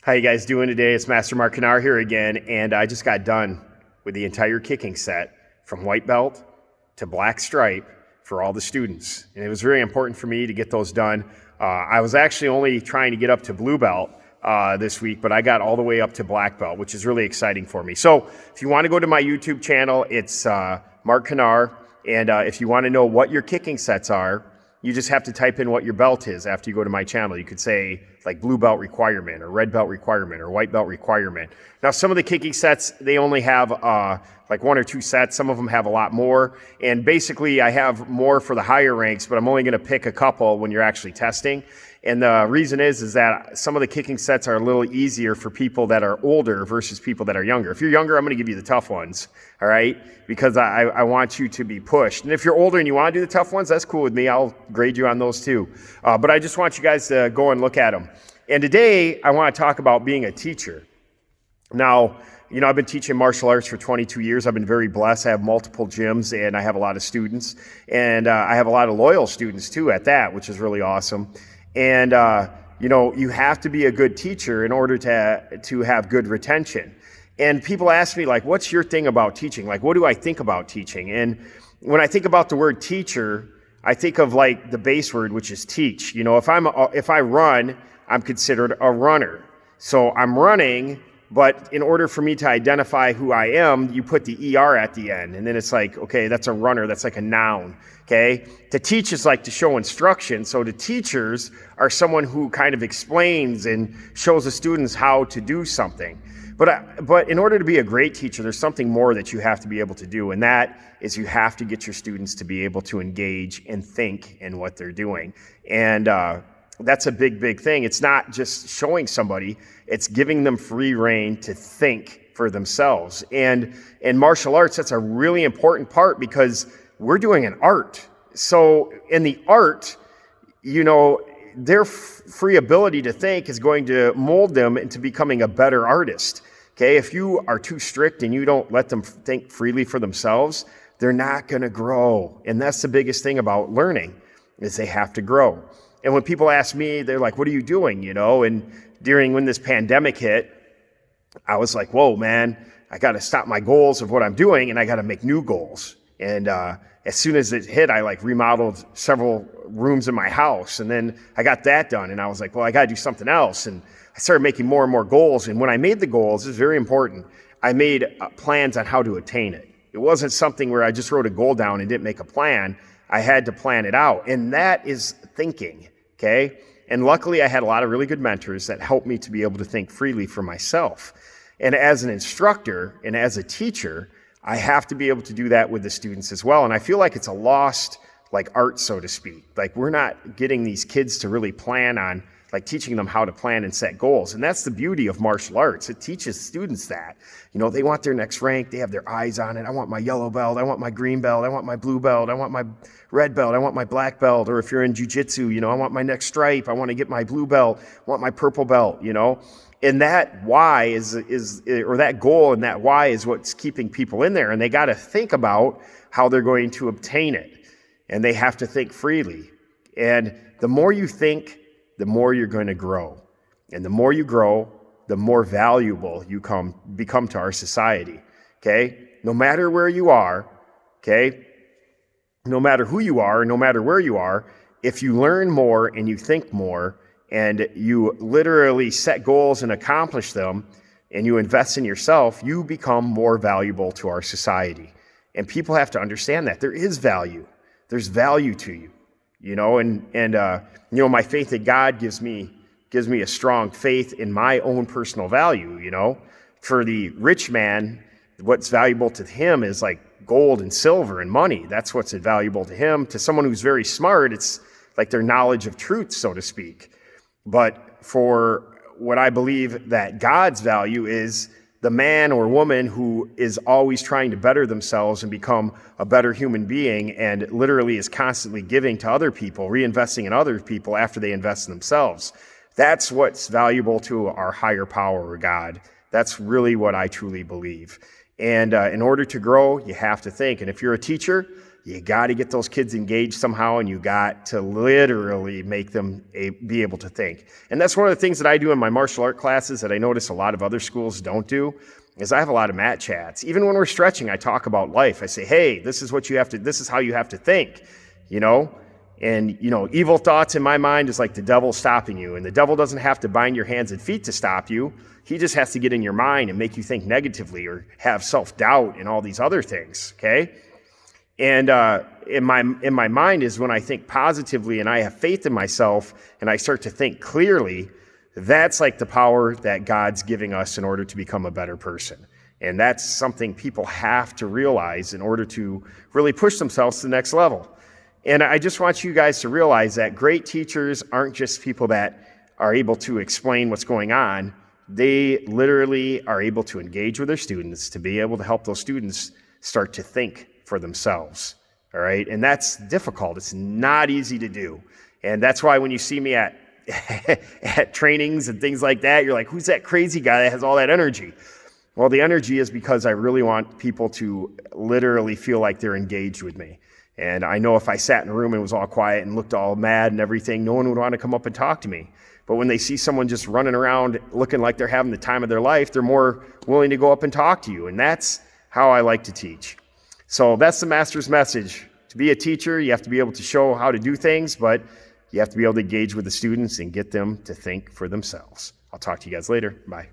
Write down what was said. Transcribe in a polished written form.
How you guys doing today? It's Master Mark Kanaar here again, and I just got done with the entire kicking set from white belt to black stripe for all the students. And it was very important for me to get those done. I was actually only trying to get up to blue belt this week, but I got all the way up to black belt, which is really exciting for me. So if you want to go to my YouTube channel, it's Mark Kanaar, and if you want to know what your kicking sets are, you just have to type in what your belt is after you go to my channel. You could say like blue belt requirement or red belt requirement or white belt requirement. Now, some of the kicking sets, they only have like one or two sets. Some of them have a lot more. And basically, I have more for the higher ranks, but I'm only going to pick a couple when you're actually testing. And the reason is that some of the kicking sets are a little easier for people that are older versus people that are younger. If you're younger, I'm going to give you the tough ones, all right? Because I want you to be pushed. And if you're older and you want to do the tough ones, that's cool with me. I'll grade you on those too. But I just want you guys to go and look at them. And today, I want to talk about being a teacher. Now, you know, I've been teaching martial arts for 22 years. I've been very blessed. I have multiple gyms, and I have a lot of students. And I have a lot of loyal students too at that, which is really awesome. And, you know, you have to be a good teacher in order to have good retention. And people ask me, like, what's your thing about teaching? Like, what do I think about teaching? And when I think about the word teacher, I think of like the base word, which is teach. You know, if I run, I'm considered a runner. So I'm running, but in order for me to identify who I am, you put the ER at the end. And then it's like, okay, that's a runner. That's like a noun. Okay. To teach is like to show instruction. So the teachers are someone who kind of explains and shows the students how to do something. But in order to be a great teacher, there's something more that you have to be able to do. And that is you have to get your students to be able to engage and think in what they're doing. And, that's a big, big thing. It's not just showing somebody, it's giving them free rein to think for themselves. And in martial arts, that's a really important part because we're doing an art. So in the art, you know, their free ability to think is going to mold them into becoming a better artist. Okay, if you are too strict and you don't let them think freely for themselves, they're not going to grow. And that's the biggest thing about learning is they have to grow. And when people ask me, they're like, what are you doing? You know, and when this pandemic hit, I was like, whoa, man, I got to stop my goals of what I'm doing and I got to make new goals. And as soon as it hit, I like remodeled several rooms in my house. And then I got that done. And I was like, well, I got to do something else. And I started making more and more goals. And when I made the goals, it's very important. I made plans on how to attain it. It wasn't something where I just wrote a goal down and didn't make a plan. I had to plan it out. And that is thinking, okay? And luckily, I had a lot of really good mentors that helped me to be able to think freely for myself. And as an instructor and as a teacher, I have to be able to do that with the students as well. And I feel like it's a lost, like, art, so to speak. Like, we're not getting these kids to really plan on, like, teaching them how to plan and set goals. And that's the beauty of martial arts. It teaches students that. You know, they want their next rank. They have their eyes on it. I want my yellow belt. I want my green belt. I want my blue belt. I want my red belt. I want my black belt. Or if you're in jiu-jitsu, you know, I want my next stripe. I want to get my blue belt. I want my purple belt, you know. And that why or that goal and that why is what's keeping people in there. And they got to think about how they're going to obtain it. And they have to think freely. And the more you think, the more you're going to grow. And the more you grow, the more valuable you become to our society, okay? No matter where you are, okay? No matter who you are, no matter where you are, if you learn more and you think more and you literally set goals and accomplish them and you invest in yourself, you become more valuable to our society. And people have to understand that. There is value. There's value to you. You know, and you know, my faith in God gives me a strong faith in my own personal value. You know, for the rich man, what's valuable to him is like gold and silver and money. That's what's valuable to him. To someone who's very smart, it's like their knowledge of truth, so to speak. But for what I believe that God's value is the man or woman who is always trying to better themselves and become a better human being and literally is constantly giving to other people, reinvesting in other people after they invest in themselves. That's what's valuable to our higher power or God. That's really what I truly believe. And in order to grow, you have to think. And if you're a teacher, you got to get those kids engaged somehow, and you got to literally make them be able to think. And that's one of the things that I do in my martial art classes that I notice a lot of other schools don't do, is I have a lot of mat chats. Even when we're stretching, I talk about life. I say, hey, this is how you have to think, you know? And, you know, evil thoughts in my mind is like the devil stopping you. And the devil doesn't have to bind your hands and feet to stop you. He just has to get in your mind and make you think negatively or have self-doubt and all these other things, okay? And in my mind is when I think positively and I have faith in myself and I start to think clearly, that's like the power that God's giving us in order to become a better person. And that's something people have to realize in order to really push themselves to the next level. And I just want you guys to realize that great teachers aren't just people that are able to explain what's going on. They literally are able to engage with their students to be able to help those students start to think for themselves. All right. And that's difficult. It's not easy to do. And that's why when you see me at trainings and things like that, you're like, who's that crazy guy that has all that energy? Well, the energy is because I really want people to literally feel like they're engaged with me. And I know if I sat in a room and was all quiet and looked all mad and everything, no one would want to come up and talk to me. But when they see someone just running around looking like they're having the time of their life, they're more willing to go up and talk to you. And that's how I like to teach. So that's the master's message. To be a teacher, you have to be able to show how to do things, but you have to be able to engage with the students and get them to think for themselves. I'll talk to you guys later. Bye.